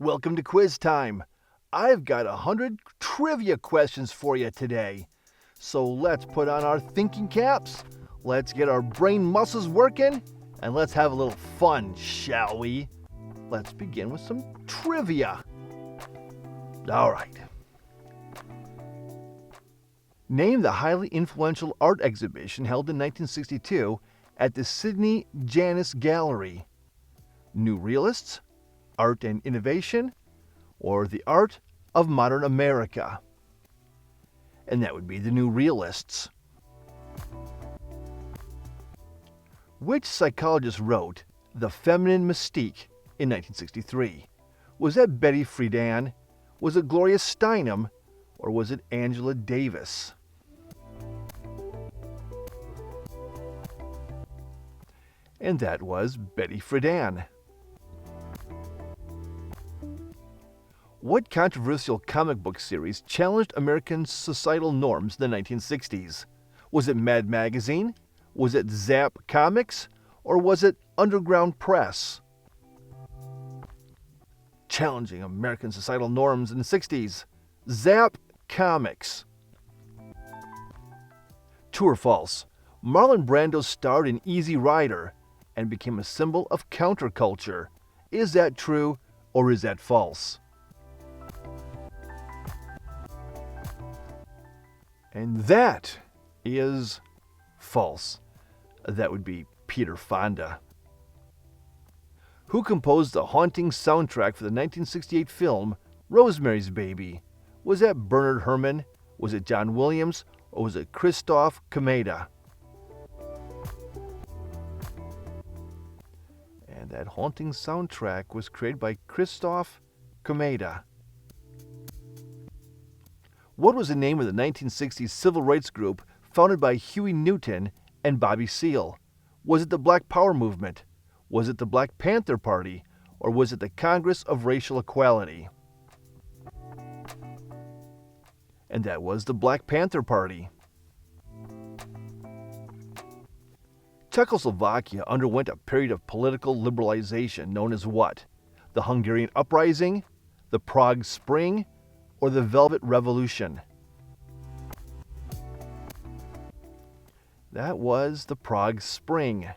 Welcome to quiz time. I've got 100 trivia questions for you today. So let's put on our thinking caps, let's get our brain muscles working, and let's have a little fun, shall we? Let's begin with some trivia. All right. Name the highly influential art exhibition held in 1962 at the Sydney Janis Gallery. New Realists, Art and Innovation, or The Art of Modern America? And that would be the New Realists. Which psychologist wrote The Feminine Mystique in 1963? Was that Betty Friedan? Was it Gloria Steinem? Or was it Angela Davis? And that was Betty Friedan. What controversial comic book series challenged American societal norms in the 1960s? Was it Mad Magazine? Was it Zap Comics? Or was it Underground Press? Challenging American societal norms in the 60s. Zap Comics. True or false? Marlon Brando starred in Easy Rider and became a symbol of counterculture. Is that true or is that false? And that is false. That would be Peter Fonda. Who composed the haunting soundtrack for the 1968 film Rosemary's Baby? Was that Bernard Herrmann? Was it John Williams? Or was it Christoph Komeda? And that haunting soundtrack was created by Christoph Komeda. What was the name of the 1960s civil rights group founded by Huey Newton and Bobby Seale? Was it the Black Power movement? Was it the Black Panther Party? Or was it the Congress of Racial Equality? And that was the Black Panther Party. Czechoslovakia underwent a period of political liberalization known as what? The Hungarian Uprising, the Prague Spring, or the Velvet Revolution? That was the Prague Spring.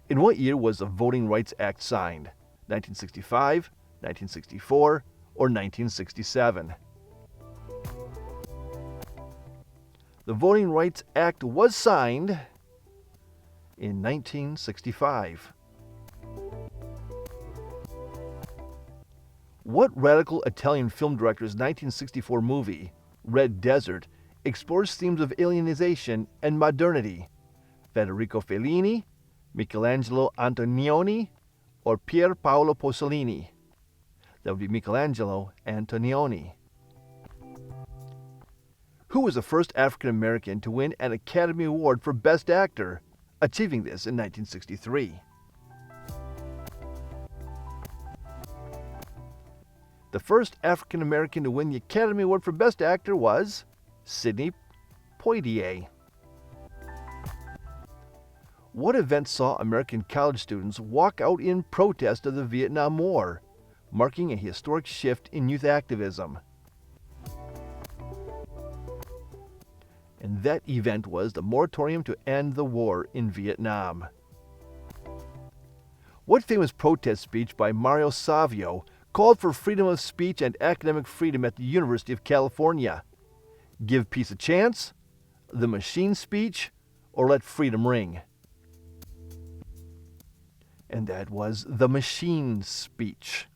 In what year was the Voting Rights Act signed? 1965, 1964, or 1967? The Voting Rights Act was signed in 1965. What radical Italian film director's 1964 movie, Red Desert, explores themes of alienization and modernity? Federico Fellini, Michelangelo Antonioni, or Pier Paolo Pasolini? That would be Michelangelo Antonioni. Who was the first African American to win an Academy Award for Best Actor, achieving this in 1963? The first African American to win the Academy Award for Best Actor was Sidney Poitier. What event saw American college students walk out in protest of the Vietnam War, marking a historic shift in youth activism? And that event was the moratorium to end the war in Vietnam. What famous protest speech by Mario Savio called for freedom of speech and academic freedom at the University of California? Give peace a chance, the machine speech, or let freedom ring? And that was the machine speech.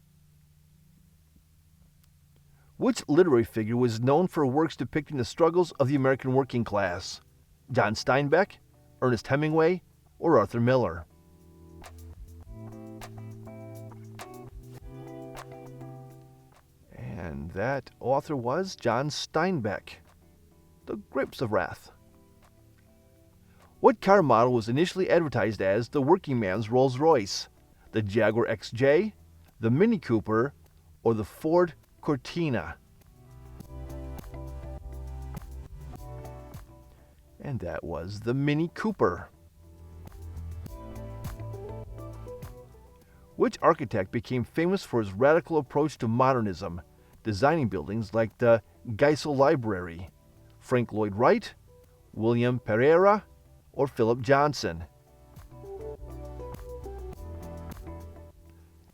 Which literary figure was known for works depicting the struggles of the American working class? John Steinbeck, Ernest Hemingway, or Arthur Miller? And that author was John Steinbeck. The Grapes of Wrath. What car model was initially advertised as the working man's Rolls Royce? The Jaguar XJ, the Mini Cooper, or the Ford Cortina? And that was the Mini Cooper. Which architect became famous for his radical approach to modernism, designing buildings like the Geisel Library? Frank Lloyd Wright, William Pereira, or Philip Johnson?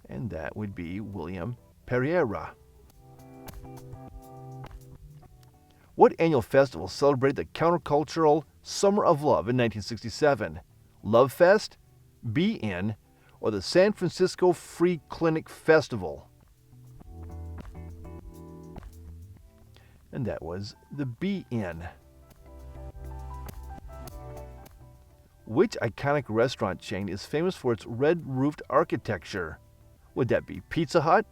And that would be William Pereira. What annual festival celebrated the countercultural Summer of Love in 1967? Love Fest, Be-In, or the San Francisco Free Clinic Festival? And that was the Be-In. Which iconic restaurant chain is famous for its red-roofed architecture? Would that be Pizza Hut,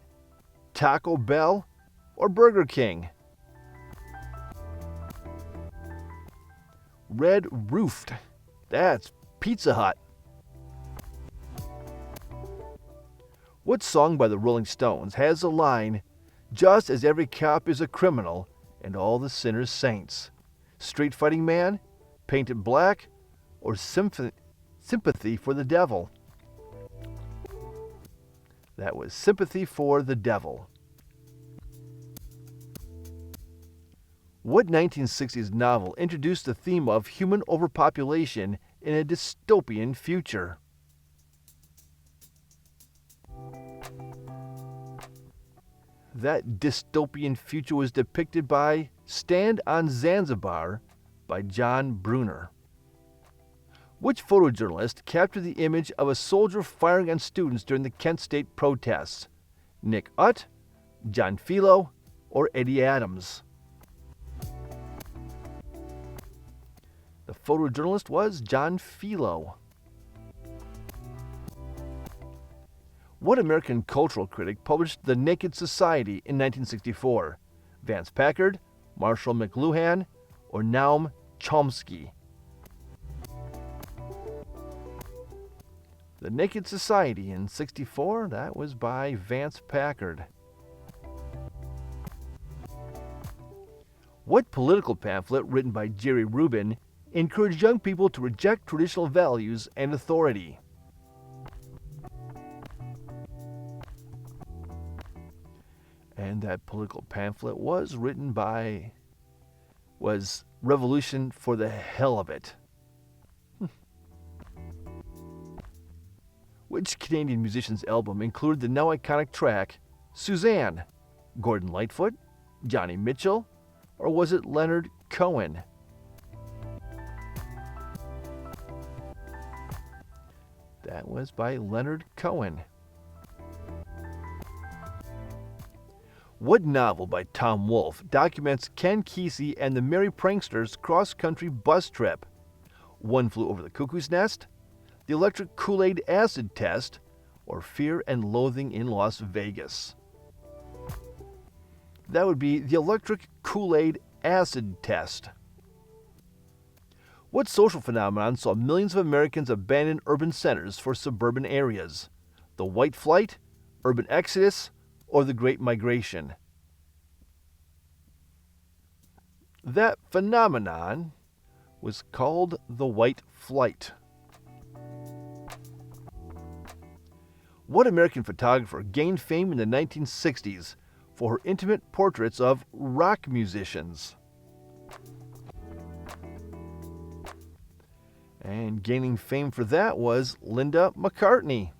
Taco Bell, or Burger King? Red-roofed. That's Pizza Hut. What song by the Rolling Stones has the line, "Just as every cop is a criminal and all the sinners saints"? Street Fighting Man, Painted Black, or Sympathy for the Devil? That was Sympathy for the Devil. What 1960s novel introduced the theme of human overpopulation in a dystopian future? That dystopian future was depicted by Stand on Zanzibar by John Brunner. Which photojournalist captured the image of a soldier firing on students during the Kent State protests? Nick Utt, John Philo, or Eddie Adams? The photojournalist was John Philo. What American cultural critic published The Naked Society in 1964? Vance Packard, Marshall McLuhan, or Noam Chomsky? The Naked Society in '64, that was by Vance Packard. What political pamphlet written by Jerry Rubin encouraged young people to reject traditional values and authority? And that political pamphlet was Revolution for the Hell of It. Which Canadian musician's album included the now iconic track Suzanne? Gordon Lightfoot, Johnny Mitchell, or was it Leonard Cohen? That was by Leonard Cohen. What novel by Tom Wolfe documents Ken Kesey and the Merry Pranksters' cross-country bus trip? One Flew Over the Cuckoo's Nest, The Electric Kool-Aid Acid Test, or Fear and Loathing in Las Vegas? That would be The Electric Kool-Aid Acid Test. What social phenomenon saw millions of Americans abandon urban centers for suburban areas? The White Flight, Urban Exodus, or the Great Migration? That phenomenon was called the White Flight. What American photographer gained fame in the 1960s for her intimate portraits of rock musicians? And gaining fame for that was Linda McCartney.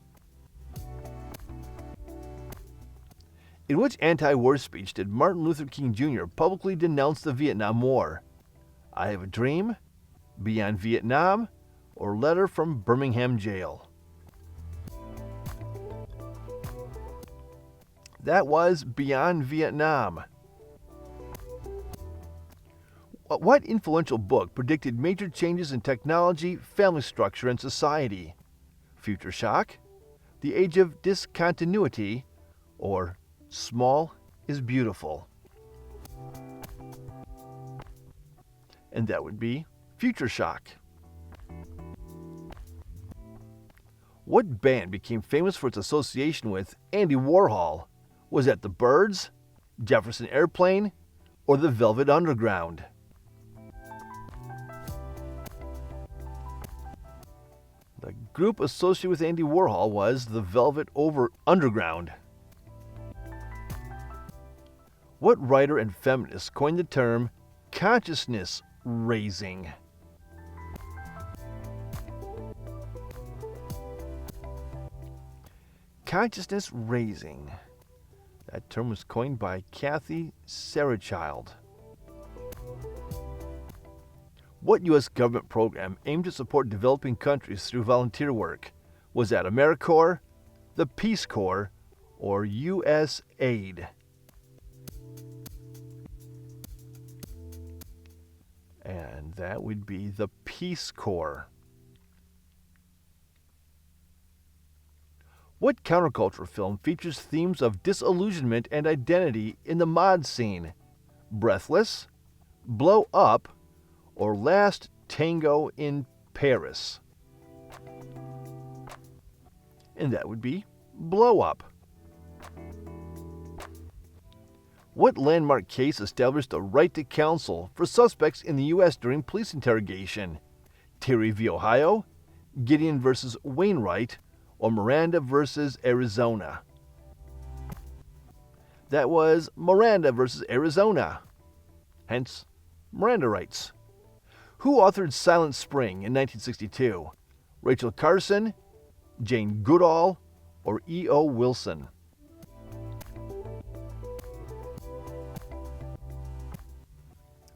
In which anti-war speech did Martin Luther King Jr. publicly denounce the Vietnam War? I Have a Dream, Beyond Vietnam, or Letter from Birmingham Jail? That was Beyond Vietnam. What influential book predicted major changes in technology, family structure, and society? Future Shock, The Age of Discontinuity, or Small is Beautiful? And that would be Future Shock. What band became famous for its association with Andy Warhol? Was that the Byrds, Jefferson Airplane, or the Velvet Underground? The group associated with Andy Warhol was the Velvet Underground? What writer and feminist coined the term consciousness raising? Consciousness raising. That term was coined by Kathy Sarachild. What U.S. government program aimed to support developing countries through volunteer work? Was that AmeriCorps, the Peace Corps, or U.S. Aid? And that would be the Peace Corps. What counterculture film features themes of disillusionment and identity in the mod scene? Breathless, Blow Up, or Last Tango in Paris? And that would be Blow Up. What landmark case established the right to counsel for suspects in the U.S. during police interrogation? Terry v. Ohio, Gideon versus Wainwright, or Miranda versus Arizona? That was Miranda versus Arizona. Hence, Miranda rights. Who authored Silent Spring in 1962? Rachel Carson, Jane Goodall, or E.O. Wilson?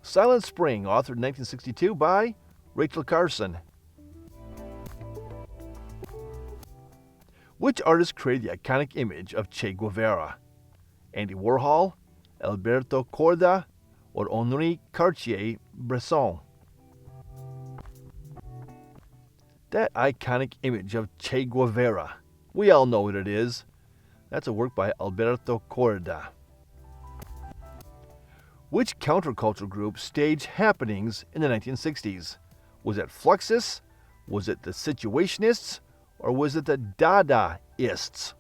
Silent Spring, authored in 1962 by Rachel Carson. Which artist created the iconic image of Che Guevara? Andy Warhol, Alberto Corda, or Henri Cartier-Bresson? That iconic image of Che Guevara. We all know what it is. That's a work by Alberto Corda. Which counterculture group staged happenings in the 1960s? Was it Fluxus? Was it the Situationists? Or was it the Dadaists?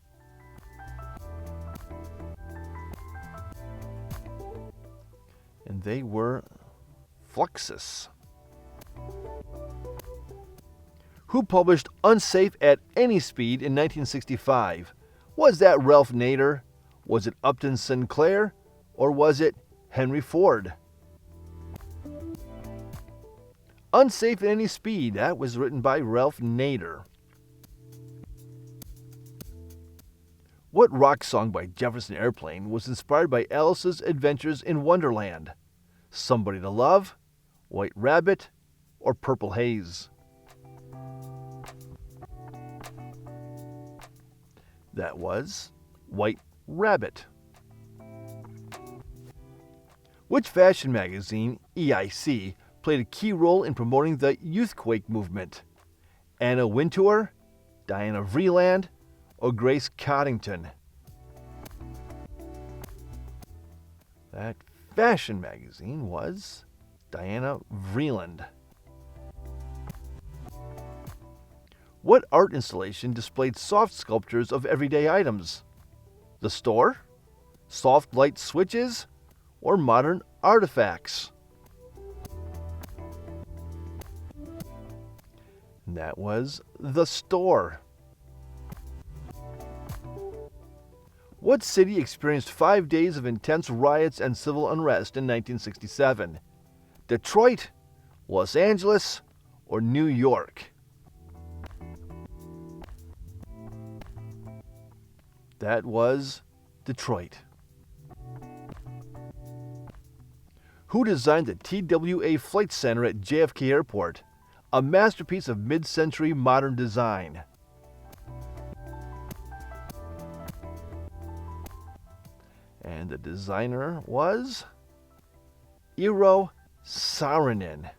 And they were Fluxus. Who published Unsafe at Any Speed in 1965? Was that Ralph Nader? Was it Upton Sinclair? Or was it Henry Ford? Unsafe at Any Speed, that was written by Ralph Nader. What rock song by Jefferson Airplane was inspired by Alice's Adventures in Wonderland? Somebody to Love, White Rabbit, or Purple Haze? That was White Rabbit. Which fashion magazine, EIC, played a key role in promoting the Youthquake movement? Anna Wintour, Diana Vreeland, or Grace Coddington? That fashion magazine was Diana Vreeland. What art installation displayed soft sculptures of everyday items? The Store, soft light switches, or modern artifacts? And that was The Store. What city experienced 5 days of intense riots and civil unrest in 1967? Detroit, Los Angeles, or New York? That was Detroit. Who designed the TWA Flight Center at JFK Airport, a masterpiece of mid-century modern design? And the designer was Eero Saarinen.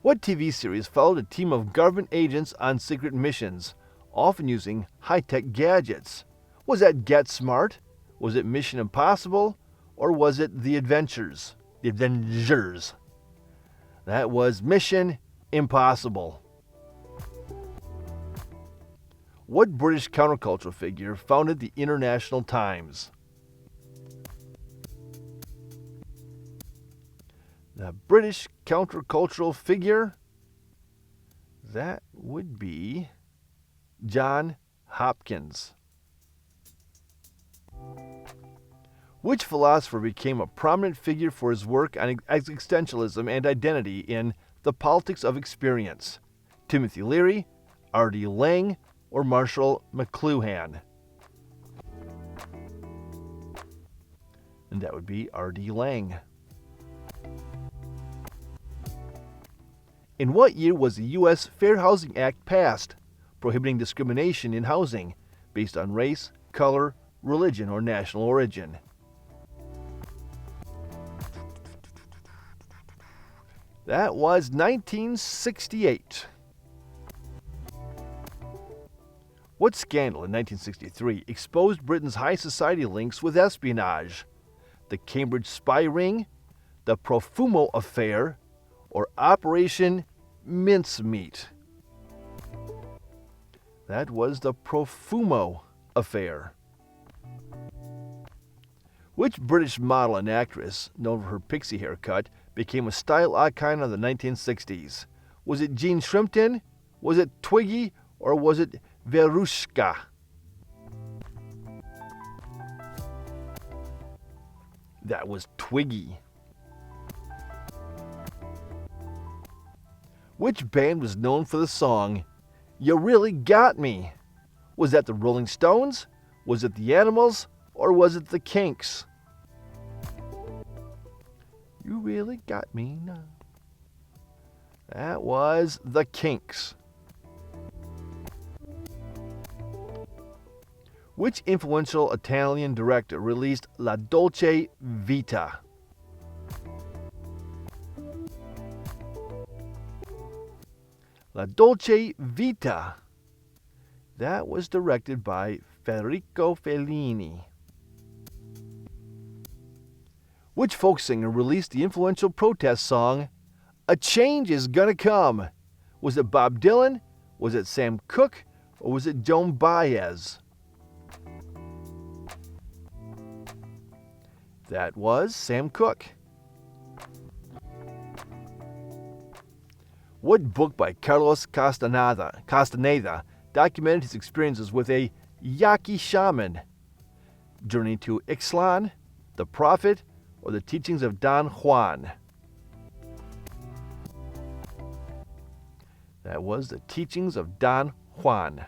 What TV series followed a team of government agents on secret missions, often using high-tech gadgets? Was that Get Smart? Was it Mission Impossible? Or was it The Adventures? The Avengers. That was Mission Impossible. What British countercultural figure founded the International Times? The British countercultural figure? That would be John Hopkins. Which philosopher became a prominent figure for his work on existentialism and identity in The Politics of Experience? Timothy Leary, R.D. Laing, or Marshall McLuhan? And that would be R.D. Laing. In what year was the U.S. Fair Housing Act passed, prohibiting discrimination in housing based on race, color, religion, or national origin? That was 1968. What scandal in 1963 exposed Britain's high society links with espionage? The Cambridge spy ring, the Profumo affair, or Operation Mincemeat? That was the Profumo affair. Which British model and actress, known for her pixie haircut, became a style icon of the 1960s? Was it Jean Shrimpton? Was it Twiggy? Or was it Verushka? That was Twiggy. Which band was known for the song, "You Really Got Me"? Was that the Rolling Stones? Was it the Animals? Or was it the Kinks? You really got me now. That was the Kinks. Which influential Italian director released La Dolce Vita? La Dolce Vita. That was directed by Federico Fellini. Which folk singer released the influential protest song, "A Change Is Gonna Come"? Was it Bob Dylan? Was it Sam Cooke? Or was it Joan Baez? That was Sam Cooke. What book by Carlos Castaneda documented his experiences with a Yaqui shaman? Journey to Ixtlan, The Prophet, or The Teachings of Don Juan? That was The Teachings of Don Juan.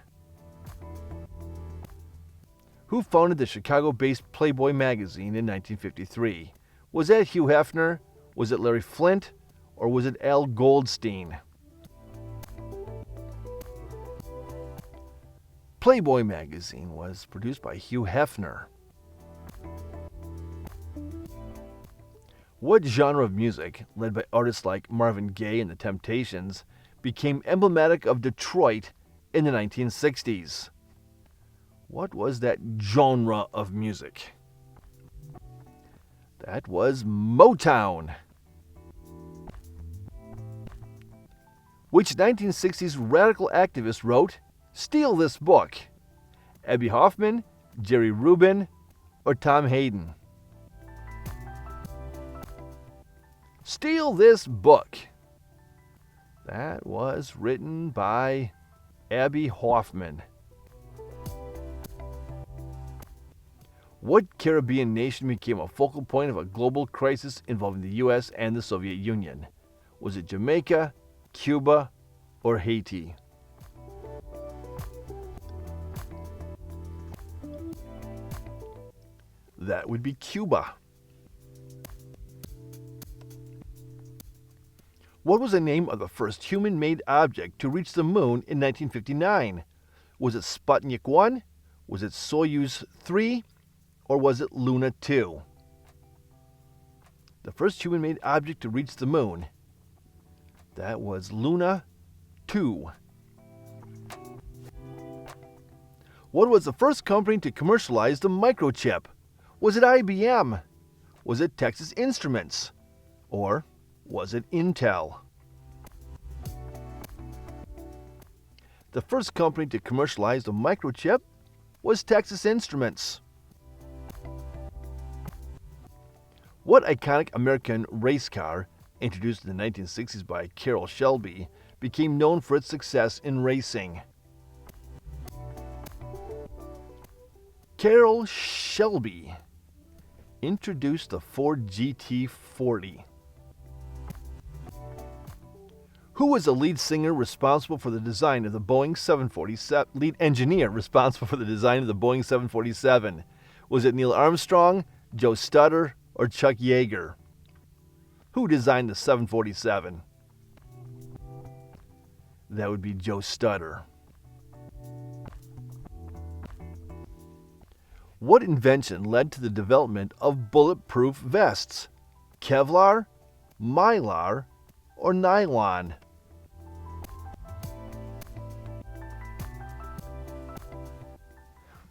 Who founded the Chicago-based Playboy magazine in 1953? Was that Hugh Hefner? Was it Larry Flint? Or was it Al Goldstein? Playboy magazine was produced by Hugh Hefner. What genre of music, led by artists like Marvin Gaye and the Temptations, became emblematic of Detroit in the 1960s? What was that genre of music? That was Motown. Which 1960s radical activist wrote, "Steal this book"? Abbie Hoffman, Jerry Rubin, or Tom Hayden? Steal this book. That was written by Abbie Hoffman. What Caribbean nation became a focal point of a global crisis involving the U.S. and the Soviet Union? Was it Jamaica, Cuba, or Haiti? That would be Cuba. What was the name of the first human-made object to reach the moon in 1959? Was it Sputnik 1? Was it Soyuz 3? Or was it Luna 2? The first human-made object to reach the moon. That was Luna 2. What was the first company to commercialize the microchip? Was it IBM? Was it Texas Instruments? Or was it Intel? The first company to commercialize the microchip was Texas Instruments. What iconic American race car, introduced in the 1960s by Carroll Shelby, became known for its success in racing? Carroll Shelby introduced the Ford GT40. Who was the lead singer responsible for the design of the Boeing 747? Lead engineer responsible for the design of the Boeing 747. Was it Neil Armstrong, Joe Stutter, or Chuck Yeager? Who designed the 747? That would be Joe Stutter. What invention led to the development of bulletproof vests? Kevlar, Mylar, or nylon?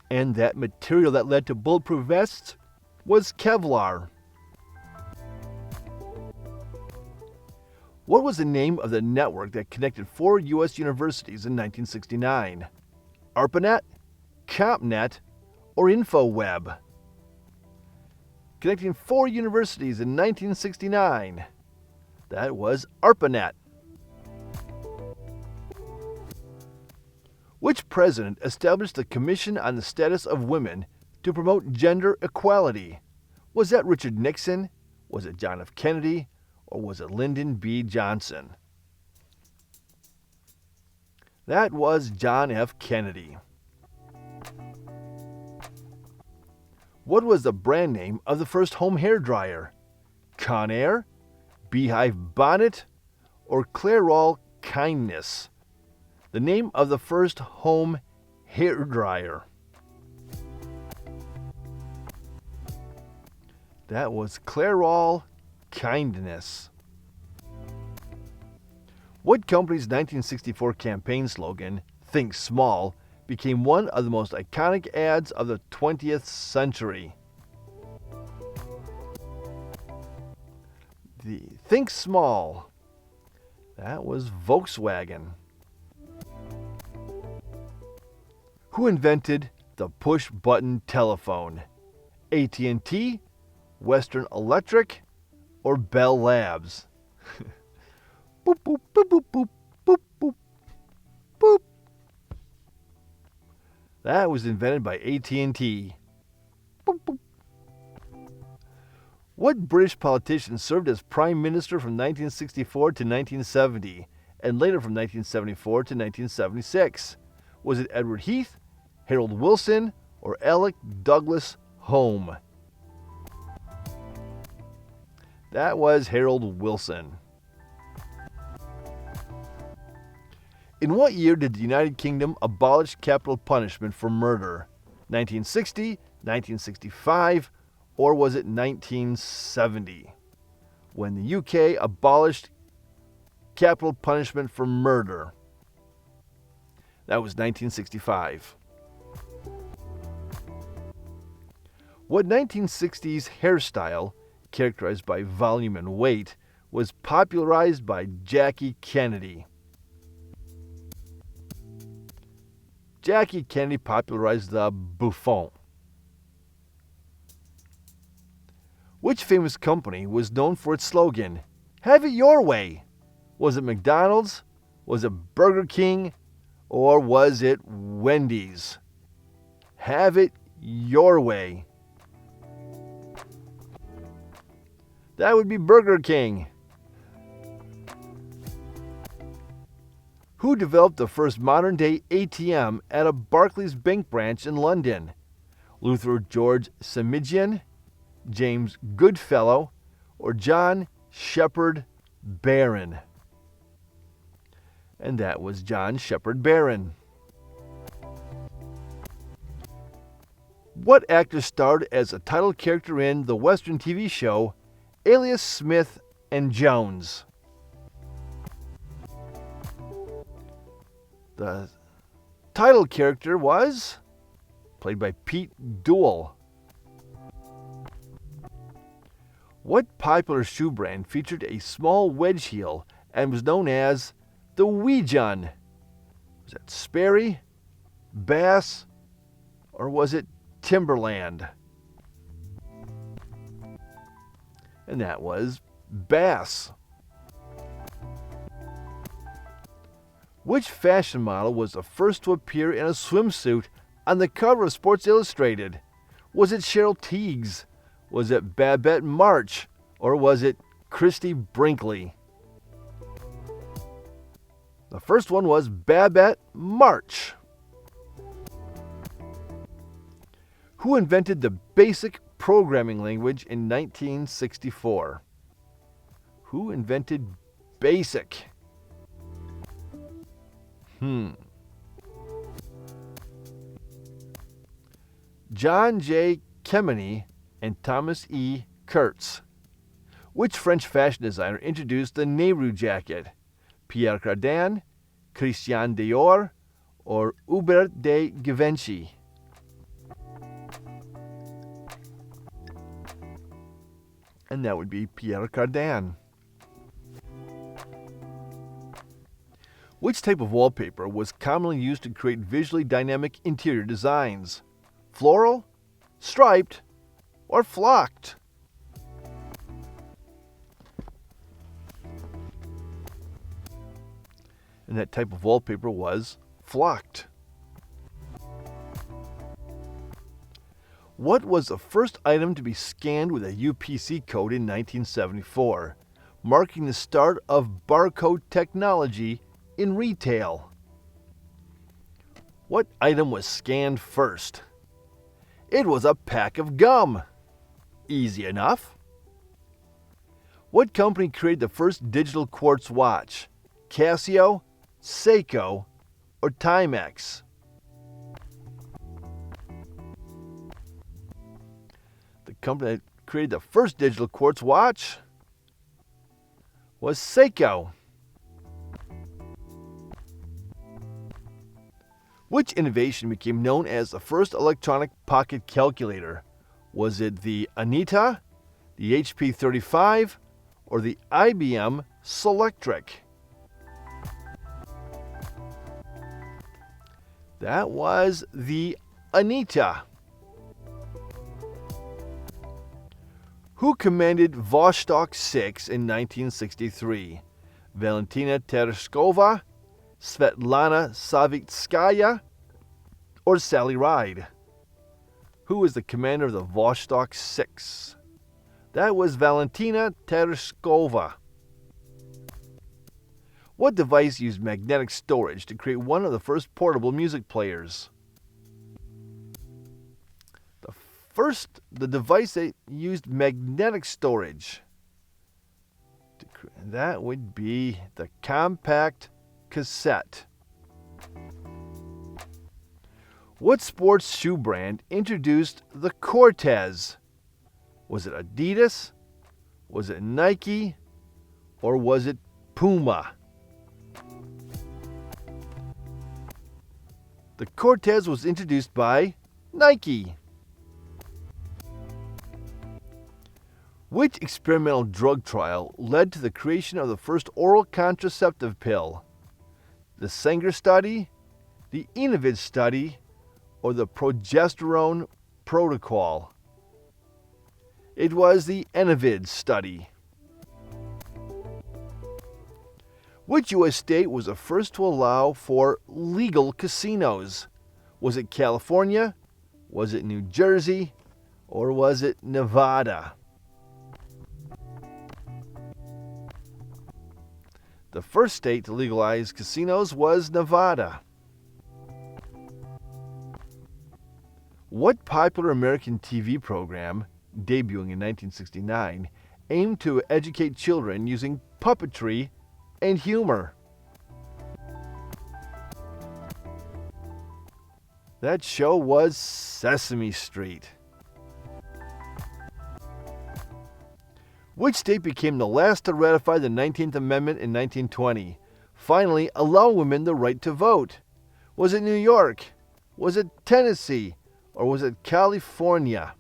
And that material that led to bulletproof vests was Kevlar. What was the name of the network that connected 4 U.S. universities in 1969? ARPANET, CompNet, or InfoWeb? Connecting 4 universities in 1969. That was ARPANET. Which president established the Commission on the Status of Women to promote gender equality? Was that Richard Nixon? Was it John F. Kennedy? Or was it Lyndon B. Johnson? That was John F. Kennedy. What was the brand name of the first home hair dryer? Conair, Beehive Bonnet, or Clairol Kindness? The name of the first home hair dryer. That was Clairol Kindness. What company's 1964 campaign slogan, "Think Small," became one of the most iconic ads of the 20th century? The Think Small. That was Volkswagen. Who invented the push-button telephone? AT&T, Western Electric, or Bell Labs? Boop, boop, boop, boop, boop, boop, boop, boop. That was invented by AT&T. Boop, boop. What British politician served as Prime Minister from 1964 to 1970, and later from 1974 to 1976? Was it Edward Heath, Harold Wilson, or Alec Douglas Home? That was Harold Wilson. In what year did the United Kingdom abolish capital punishment for murder? 1960, 1965, or was it 1970? When the UK abolished capital punishment for murder. That was 1965. What 1960s hairstyle, characterized by volume and weight, was popularized by Jackie Kennedy? Jackie Kennedy popularized the bouffant. Which famous company was known for its slogan, "Have it your way"? Was it McDonald's? Was it Burger King? Or was it Wendy's? Have it your way. That would be Burger King. Who developed the first modern-day ATM at a Barclays Bank branch in London? Luther George Samigian, James Goodfellow, or John Shepherd Barron? And that was John Shepherd Barron. What actor starred as a title character in the Western TV show Alias Smith and Jones? The title character was played by Pete Duell. What popular shoe brand featured a small wedge heel and was known as the Wee Jun? Was that Sperry, Bass, or was it Timberland? And that was Bass. Which fashion model was the first to appear in a swimsuit on the cover of Sports Illustrated? Was it Cheryl Tiegs? Was it Babette March? Or was it Christy Brinkley? The first one was Babette March. Who invented the BASIC programming language in 1964? Who invented BASIC? John J. Kemeny and Thomas E. Kurtz. Which French fashion designer introduced the Nehru jacket? Pierre Cardin, Christian Dior, or Hubert de Givenchy? And that would be Pierre Cardin. Which type of wallpaper was commonly used to create visually dynamic interior designs? Floral, striped, or flocked? And that type of wallpaper was flocked. What was the first item to be scanned with a UPC code in 1974, marking the start of barcode technology in retail? What item was scanned first? It was a pack of gum. Easy enough. What company created the first digital quartz watch? Casio, Seiko, or Timex? The company that created the first digital quartz watch was Seiko. Which innovation became known as the first electronic pocket calculator? Was it the Anita, the HP 35, or the IBM Selectric? That was the Anita. Who commanded Vostok 6 in 1963? Valentina Tereshkova, Svetlana Savitskaya, or Sally Ride? Who was the commander of the Vostok 6? That was Valentina Tereshkova. What device used magnetic storage to create one of the first portable music players? The device that used magnetic storage. That would be the compact cassette. What sports shoe brand introduced the Cortez? Was it Adidas? Was it Nike? Or was it Puma? The Cortez was introduced by Nike. Which experimental drug trial led to the creation of the first oral contraceptive pill? The Sanger study, the Inventions study, or the progesterone protocol? It was the Inventions study. Which U.S. state was the first to allow for legal casinos? Was it California? Was it New Jersey? Or was it Nevada? The first state to legalize casinos was Nevada. What popular American TV program, debuting in 1969, aimed to educate children using puppetry and humor? That show was Sesame Street. Which state became the last to ratify the 19th Amendment in 1920, finally allowing women the right to vote? Was it New York? Was it Tennessee? Or was it California?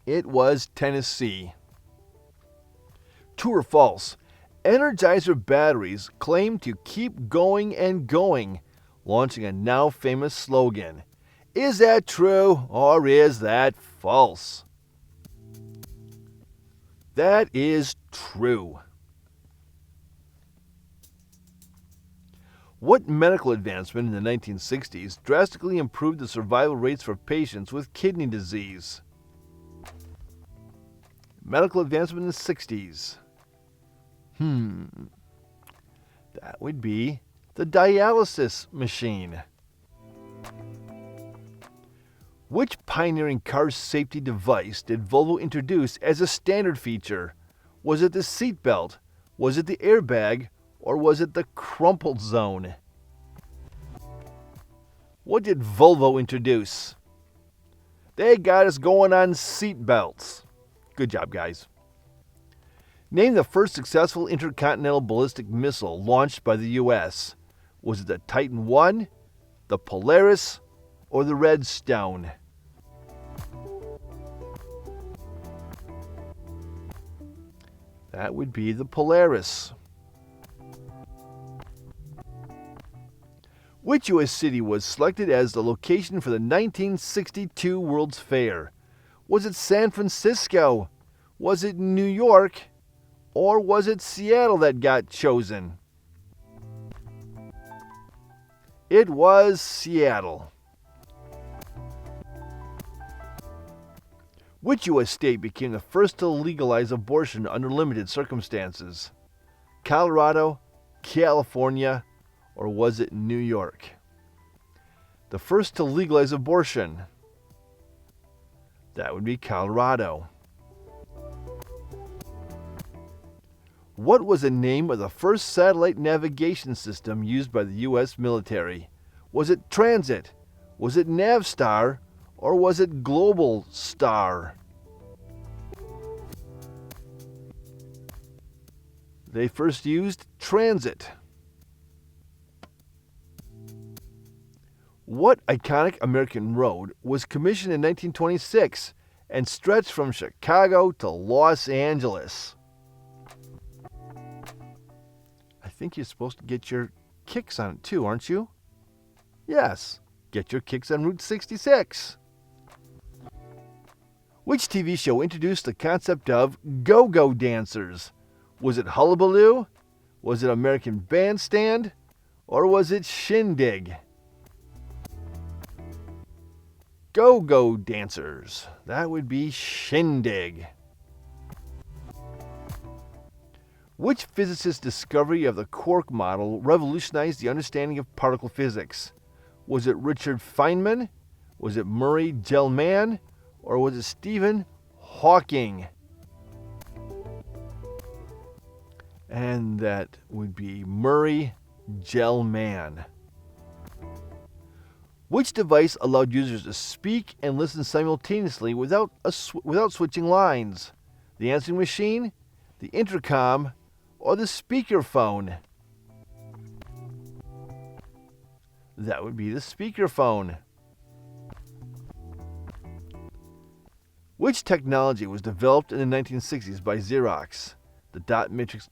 It was Tennessee. True or false? Energizer batteries claim to keep going and going, launching a now famous slogan. Is that true or is that false? That is true. What medical advancement in the 1960s drastically improved the survival rates for patients with kidney disease? Medical advancement in the 60s. That would be the dialysis machine. Which pioneering car safety device did Volvo introduce as a standard feature? Was it the seat belt? Was it the airbag? Or was it the crumpled zone? What did Volvo introduce? They got us going on seat belts. Good job, guys. Name the first successful intercontinental ballistic missile launched by the U.S. Was it the Titan I, the Polaris, or the Redstone? That would be the Polaris. Which U.S. city was selected as the location for the 1962 World's Fair? Was it San Francisco? Was it New York? Or was it Seattle that got chosen? It was Seattle. Which U.S. state became the first to legalize abortion under limited circumstances? Colorado, California, or was it New York? The first to legalize abortion. That would be Colorado. What was the name of the first satellite navigation system used by the U.S. military? Was it Transit? Was it Navstar? Or was it Global Star? They first used Transit. What iconic American road was commissioned in 1926 and stretched from Chicago to Los Angeles? I think you're supposed to get your kicks on it too, aren't you? Yes, get your kicks on Route 66. Which TV show introduced the concept of go-go dancers? Was it Hullabaloo? Was it American Bandstand? Or was it Shindig? Go-go dancers. That would be Shindig. Which physicist's discovery of the quark model revolutionized the understanding of particle physics? Was it Richard Feynman? Was it Murray Gell-Mann? Or was it Stephen Hawking? And that would be Murray Gell-Mann. Which device allowed users to speak and listen simultaneously without switching lines? The answering machine, the intercom, or the speakerphone? That would be the speakerphone. Which technology was developed in the 1960s by Xerox? The dot matrix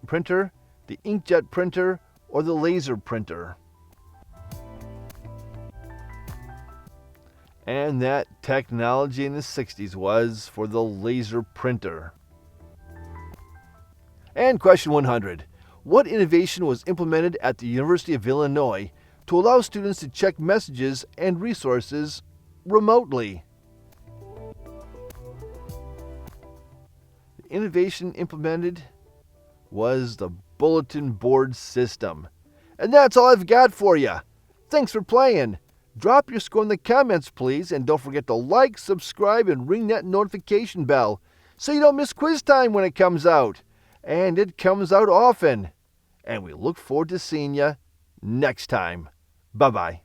printer, the inkjet printer, or the laser printer? And that technology in the 60s was for the laser printer. And question 100. What innovation was implemented at the University of Illinois to allow students to check messages and resources remotely? The innovation implemented was the bulletin board system. And that's all I've got for you. Thanks for playing. Drop your score in the comments, please, and don't forget to like, subscribe, and ring that notification bell so you don't miss quiz time when it comes out. And it comes out often. And we look forward to seeing you next time. Bye-bye.